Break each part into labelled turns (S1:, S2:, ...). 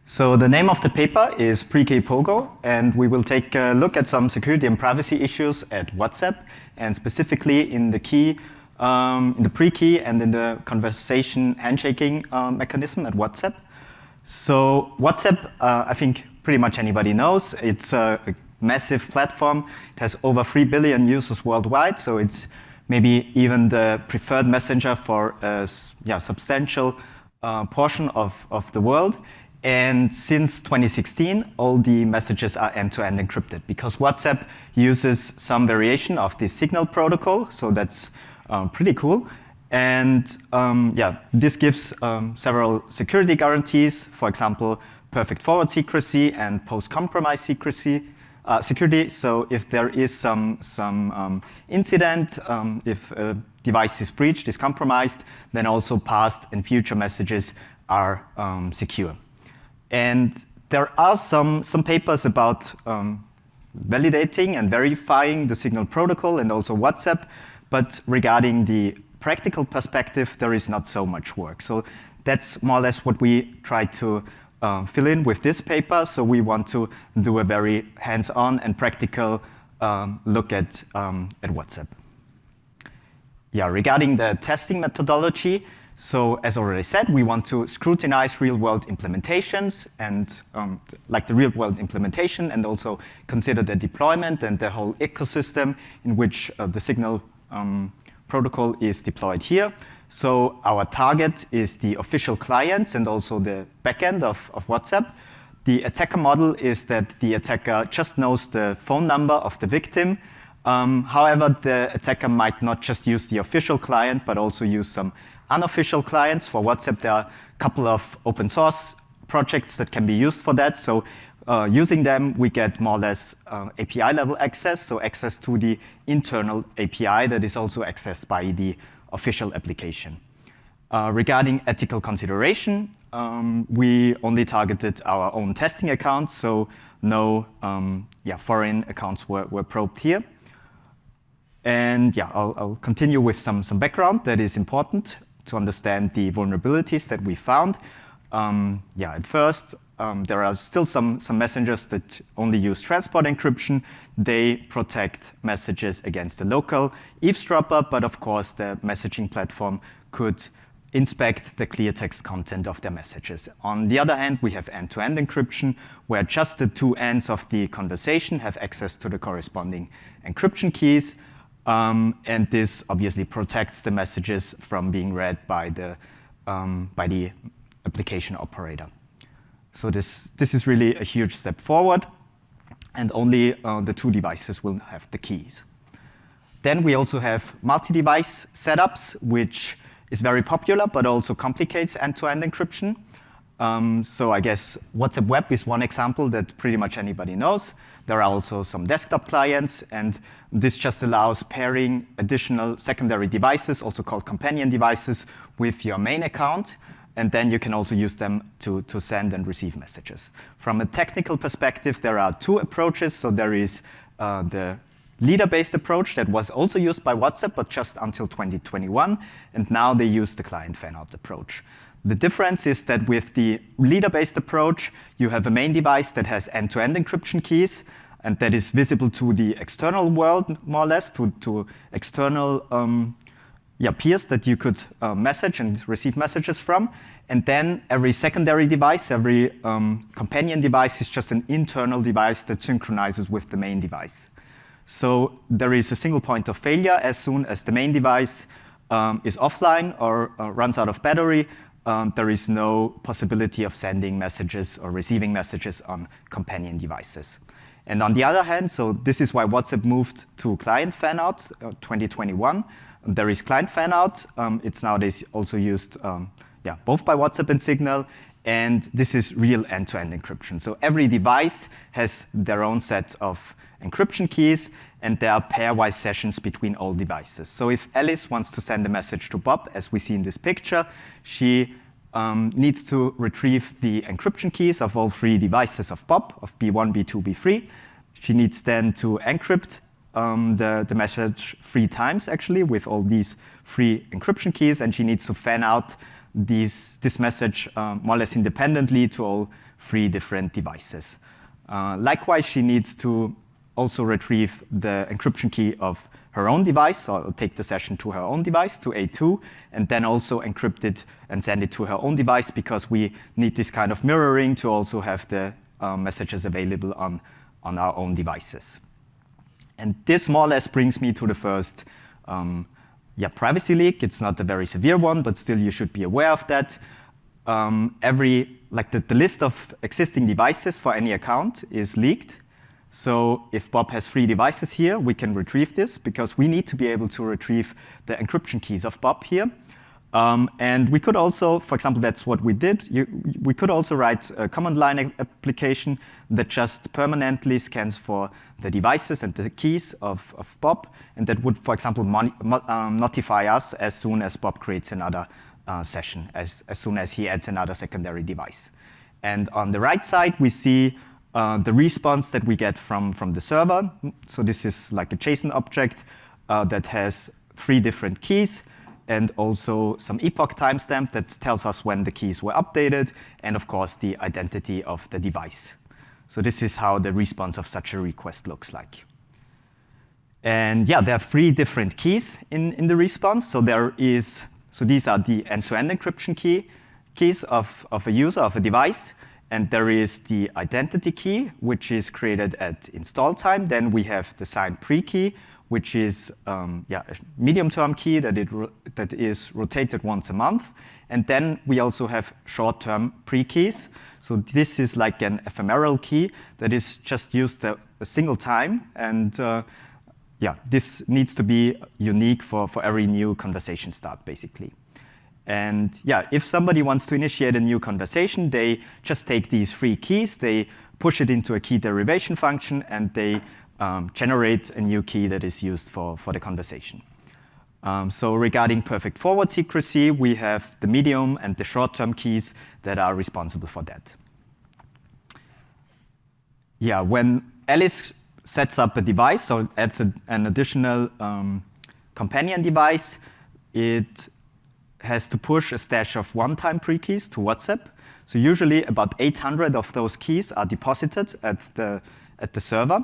S1: So the name of the paper is Prekey Pogo, and we will take a look at some security and privacy issues at WhatsApp, and specifically in the key, in the pre-key and in the conversation handshaking mechanism at WhatsApp. So WhatsApp, I think pretty much anybody knows. It's a massive platform. It has over 3 billion users worldwide, so it's maybe even the preferred messenger for a substantial portion of the world. And since 2016, all the messages are end-to-end encrypted because WhatsApp uses some variation of the Signal protocol, so that's pretty cool. And this gives several security guarantees, for example, perfect forward secrecy and post-compromise security. So if there is some incident, if a device is breached, is compromised, then also past and future messages are secure. And there are some papers about validating and verifying the Signal protocol and also WhatsApp, but regarding the practical perspective, there is not so much work. So that's more or less what we try to fill in with this paper. So we want to do a very hands-on and practical look at WhatsApp. Yeah, regarding the testing methodology, so as already said, we want to scrutinize real-world implementations and like the real-world implementation, and also consider the deployment and the whole ecosystem in which the Signal protocol is deployed here. So our target is the official clients and also the backend of WhatsApp. The attacker model is that the attacker just knows the phone number of the victim. However, the attacker might not just use the official client, but also use some unofficial clients. For WhatsApp, there are a couple of open source projects that can be used for that. So using them, we get more or less API level access, so access to the internal API that is also accessed by the official application. Regarding ethical consideration, we only targeted our own testing accounts, so no foreign accounts were probed here. And I'll continue with some background that is important to understand the vulnerabilities that we found. At first, there are still some messengers that only use transport encryption. They protect messages against the local eavesdropper, but of course the messaging platform could inspect the clear text content of their messages. On the other hand, we have end-to-end encryption, where just the two ends of the conversation have access to the corresponding encryption keys. And this obviously protects the messages from being read by the application operator. So this is really a huge step forward, and only the two devices will have the keys. Then we also have multi-device setups, which is very popular, but also complicates end-to-end encryption. So I guess WhatsApp Web is one example that pretty much anybody knows. There are also some desktop clients, and this just allows pairing additional secondary devices, also called companion devices, with your main account, and then you can also use them to send and receive messages. From a technical perspective, there are two approaches. So there is the leader-based approach that was also used by WhatsApp, but just until 2021, and now they use the client fan-out approach. The difference is that with the leader-based approach, you have a main device that has end-to-end encryption keys, and that is visible to the external world, more or less, to external peers that you could message and receive messages from. And then every secondary device, every companion device is just an internal device that synchronizes with the main device. So there is a single point of failure as soon as the main device is offline or runs out of battery. There is no possibility of sending messages or receiving messages on companion devices. And on the other hand, so this is why WhatsApp moved to client fan-out 2021. There is client fan-out. It's nowadays also used both by WhatsApp and Signal. And this is real end-to-end encryption. So every device has their own set of encryption keys, and there are pairwise sessions between all devices. So if Alice wants to send a message to Bob, as we see in this picture, she needs to retrieve the encryption keys of all three devices of Bob, of B1, B2, B3. She needs then to encrypt the message 3 times, actually, with all these 3 encryption keys, and she needs to fan out this message more or less independently to all 3 different devices. Likewise, she needs to also retrieve the encryption key of her own device, or take the session to her own device, to A2, and then also encrypt it and send it to her own device, because we need this kind of mirroring to also have the messages available on our own devices. And this more or less brings me to the first privacy leak. It's not a very severe one, but still you should be aware of that. The list of existing devices for any account is leaked. So if Bob has 3 devices here, we can retrieve this, because we need to be able to retrieve the encryption keys of Bob here. And we could also, for example, that's what we did. We could also write a command line application that just permanently scans for the devices and the keys of Bob, and that would, for example, notify us as soon as Bob creates another session, as soon as he adds another secondary device. And on the right side, we see the response that we get from the server. So this is like a JSON object that has 3 different keys, and also some epoch timestamp that tells us when the keys were updated, and of course the identity of the device. So this is how the response of such a request looks like. And yeah, there are 3 different keys in the response. So these are the end-to-end encryption keys of a user, of a device. And there is the identity key, which is created at install time. Then we have the signed pre-key, which is a medium-term key that is rotated once a month. And then we also have short-term pre-keys. So this is like an ephemeral key that is just used a single time. And this needs to be unique for every new conversation start, basically. And yeah, if somebody wants to initiate a new conversation, they just take these 3 keys, they push it into a key derivation function, and they generate a new key that is used for the conversation. So regarding perfect forward secrecy, we have the medium and the short-term keys that are responsible for that. Yeah, when Alice sets up a device, so adds an additional companion device, it has to push a stash of one-time pre-keys to WhatsApp. So usually about 800 of those keys are deposited at the server.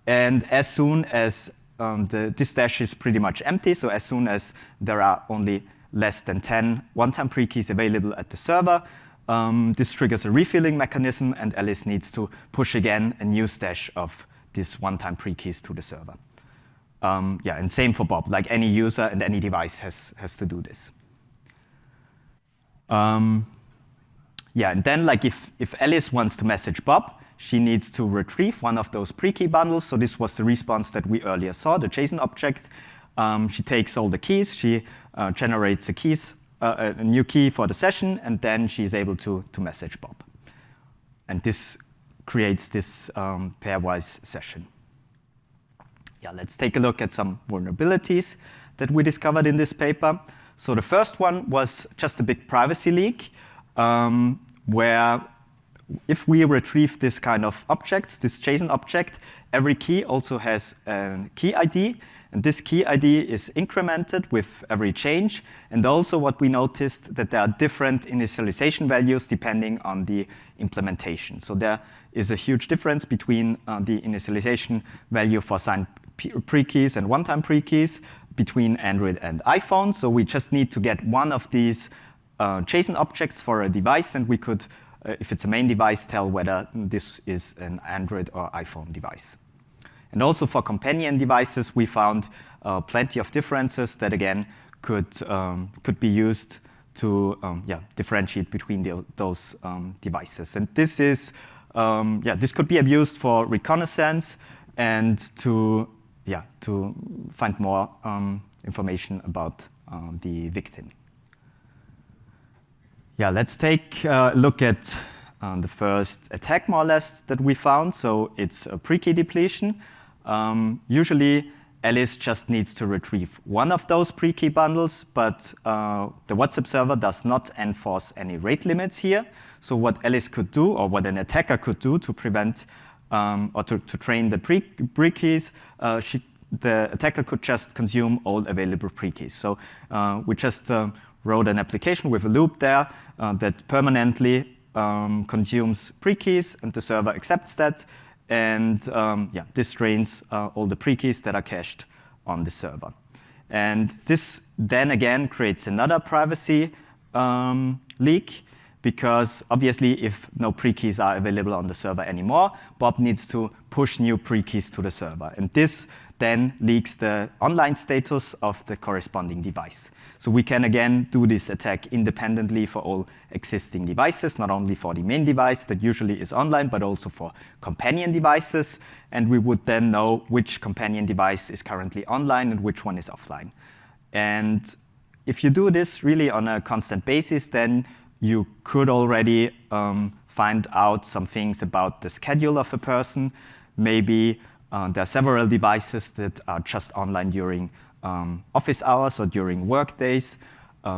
S1: And as soon as this stash is pretty much empty, so as soon as there are only less than 10 one-time pre-keys available at the server, this triggers a refilling mechanism, and Alice needs to push again a new stash of these one-time pre-keys to the server. And same for Bob. Like any user and any device has to do this. And then like if Alice wants to message Bob, she needs to retrieve one of those pre-key bundles. So this was the response that we earlier saw, the JSON object. She takes all the keys, she generates a new key for the session, and then she's able to message Bob. And this creates this pairwise session. Yeah, let's take a look at some vulnerabilities that we discovered in this paper. So the first one was just a big privacy leak, where if we retrieve this kind of objects, this JSON object, every key also has a key ID, and this key ID is incremented with every change. And also what we noticed that there are different initialization values depending on the implementation. So there is a huge difference between the initialization value for signed pre-keys and one-time pre-keys between Android and iPhone. So we just need to get one of these JSON objects for a device, and we could, if it's a main device, tell whether this is an Android or iPhone device. And also for companion devices, we found plenty of differences that again could be used to differentiate between those devices. And this is this could be abused for reconnaissance and to find more information about the victim. Yeah, let's take a look at the first attack, more or less, that we found. So it's a pre-key depletion. Usually, Alice just needs to retrieve one of those pre-key bundles, but the WhatsApp server does not enforce any rate limits here. So what Alice could do, or what an attacker could do to prevent or to train the pre-keys, the attacker could just consume all available pre-keys. So we just wrote an application with a loop there that permanently consumes prekeys, and the server accepts that. And this drains all the prekeys that are cached on the server. And this then again creates another privacy leak, because obviously if no prekeys are available on the server anymore, Bob needs to push new prekeys to the server. And this then leaks the online status of the corresponding device. So we can again do this attack independently for all existing devices, not only for the main device that usually is online, but also for companion devices. And we would then know which companion device is currently online and which one is offline. And if you do this really on a constant basis, then you could already find out some things about the schedule of a person. Maybe there are several devices that are just online during office hours or during work days.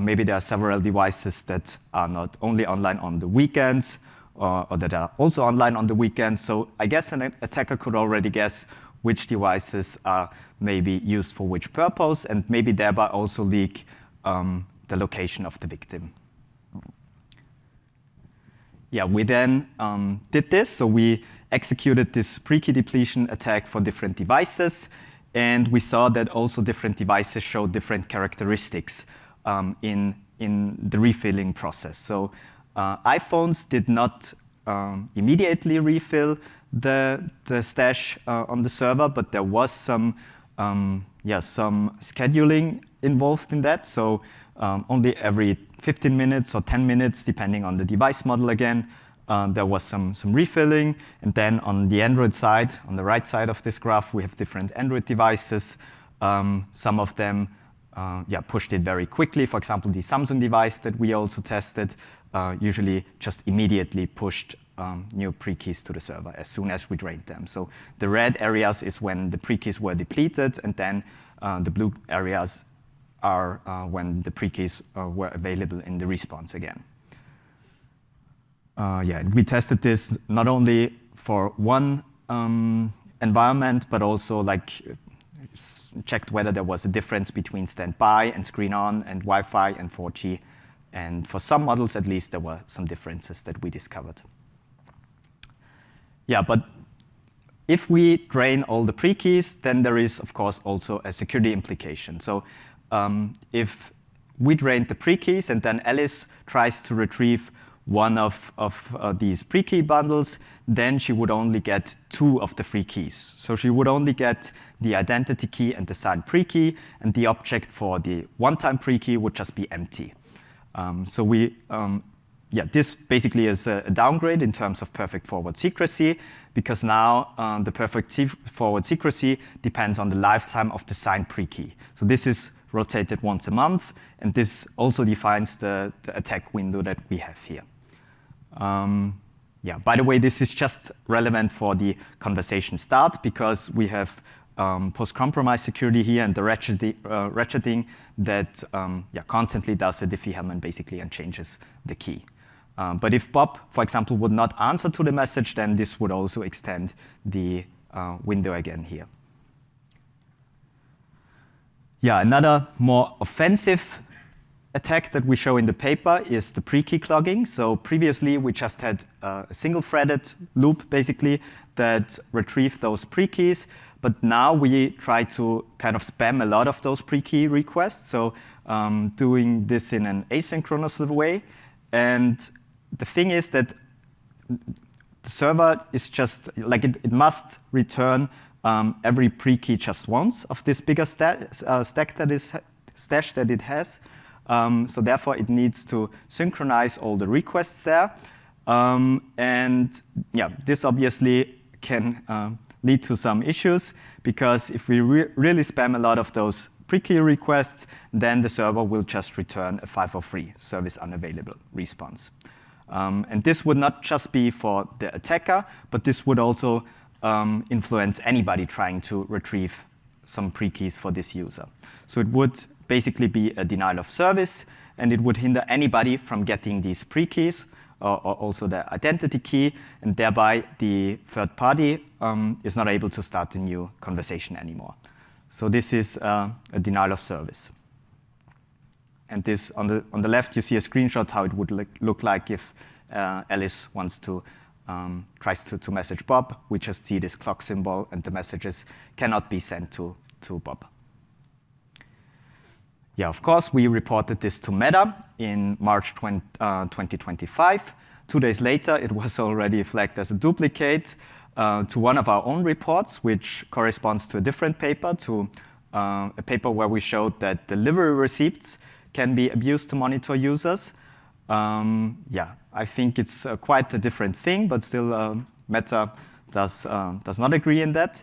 S1: Maybe there are several devices that are not only online on the weekends or that are also online on the weekends. So I guess an attacker could already guess which devices are maybe used for which purpose, and maybe thereby also leak the location of the victim. Yeah, we then did this. So we executed this prekey depletion attack for different devices. And we saw that also different devices show different characteristics in the refilling process. So iPhones did not immediately refill the stash on the server, but there was some scheduling involved in that. So only every 15 minutes or 10 minutes, depending on the device model again, there was some refilling. And then on the Android side, on the right side of this graph, we have different Android devices. Some of them pushed it very quickly. For example, the Samsung device that we also tested usually just immediately pushed new prekeys to the server as soon as we drained them. So the red areas is when the prekeys were depleted, and then the blue areas are when the prekeys were available in the response again. We tested this not only for one environment, but also checked whether there was a difference between standby and screen on and Wi-Fi and 4G. And for some models, at least, there were some differences that we discovered. Yeah, but if we drain all the prekeys, then there is, of course, also a security implication. So if we drained the prekeys and then Alice tries to retrieve one of these prekey bundles, then she would only get 2 of the 3 keys. So she would only get the identity key and the signed prekey, and the object for the one-time prekey would just be empty. This basically is a downgrade in terms of perfect forward secrecy, because now the perfect forward secrecy depends on the lifetime of the signed prekey. So this is rotated once a month, and this also defines the attack window that we have here. By the way, this is just relevant for the conversation start, because we have post-compromise security here and the ratcheting that constantly does a Diffie-Hellman basically and changes the key. But if Bob, for example, would not answer to the message, then this would also extend the window again here. Another more offensive attack that we show in the paper is the prekey clogging. So previously, we just had a single-threaded loop, basically, that retrieved those prekeys. But now we try to kind of spam a lot of those prekey requests, so doing this in an asynchronous way. And the thing is that the server is just, it must return every prekey just once of this bigger stash that it has. So therefore, it needs to synchronize all the requests there. This obviously can lead to some issues, because if we really spam a lot of those prekey requests, then the server will just return a 503 service unavailable response. And this would not just be for the attacker, but this would also influence anybody trying to retrieve some prekeys for this user. So it would basically be a denial of service, and it would hinder anybody from getting these prekeys or also the identity key, and thereby the third party is not able to start a new conversation anymore. So this is a denial of service. And this on the left, you see a screenshot how it would look like if Alice wants to tries to message Bob, we just see this clock symbol, and the messages cannot be sent to Bob. Yeah, of course, we reported this to Meta in March 2025. 2 days later, it was already flagged as a duplicate to one of our own reports, which corresponds to a different paper, to a paper where we showed that delivery receipts can be abused to monitor users. Yeah, I think it's quite a different thing, but still Meta does not agree in that.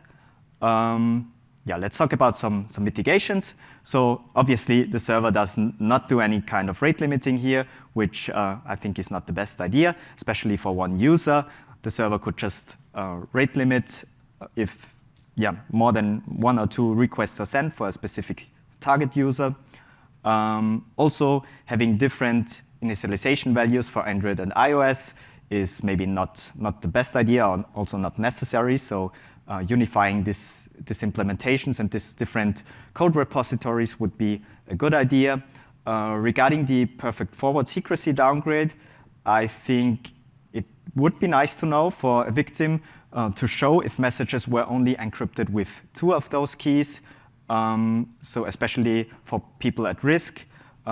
S1: Yeah, let's talk about some mitigations. So obviously, the server does not do any kind of rate limiting here, which I think is not the best idea, especially for one user. The server could just rate limit if more than 1 or 2 requests are sent for a specific target user. Also, having different initialization values for Android and iOS is maybe not the best idea, or also not necessary. So unifying these implementations and these different code repositories would be a good idea. Regarding the perfect forward secrecy downgrade, I think it would be nice to know for a victim to show if messages were only encrypted with 2 of those keys. So especially for people at risk,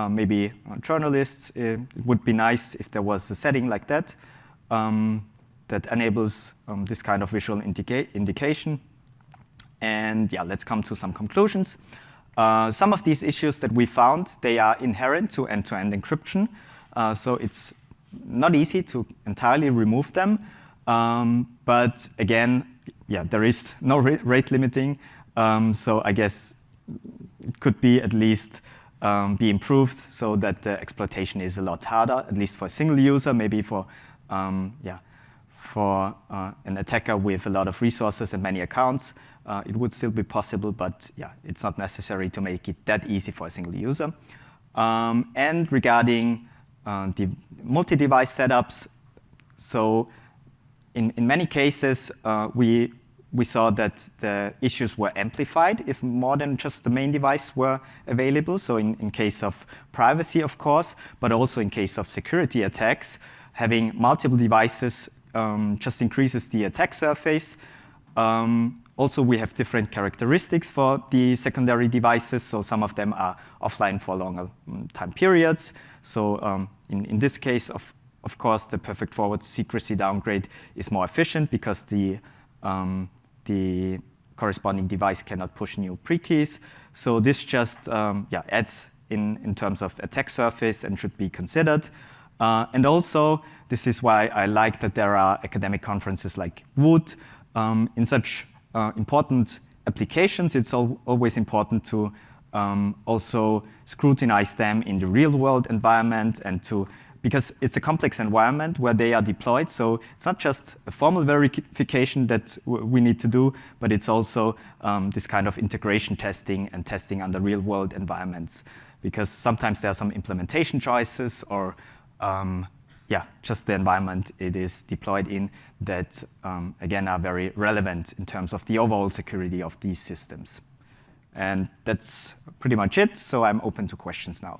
S1: maybe journalists, it would be nice if there was a setting like that that enables this kind of visual indication. And yeah, let's come to some conclusions. Some of these issues that we found, they are inherent to end-to-end encryption. So it's not easy to entirely remove them. But again, yeah, there is no rate limiting. So I guess it could be at least be improved so that the exploitation is a lot harder, at least for a single user, maybe for an attacker with a lot of resources and many accounts. It would still be possible, but yeah, it's not necessary to make it that easy for a single user. And regarding the multi-device setups, so in many cases, we saw that the issues were amplified if more than just the main device were available. So in case of privacy, of course, but also in case of security attacks, having multiple devices just increases the attack surface. Also, we have different characteristics for the secondary devices. So some of them are offline for longer time periods. So in this case, of course, the perfect forward secrecy downgrade is more efficient because the corresponding device cannot push new prekeys. So this just adds in terms of attack surface and should be considered. And also, this is why I like that there are academic conferences like WOOT. In such important applications, it's always important to also scrutinize them in the real-world environment and because it's a complex environment where they are deployed. So it's not just a formal verification that we need to do, but it's also this kind of integration testing and testing under real-world environments. Because sometimes there are some implementation choices or just the environment it is deployed in that, again, are very relevant in terms of the overall security of these systems. And that's pretty much it. So I'm open to questions now.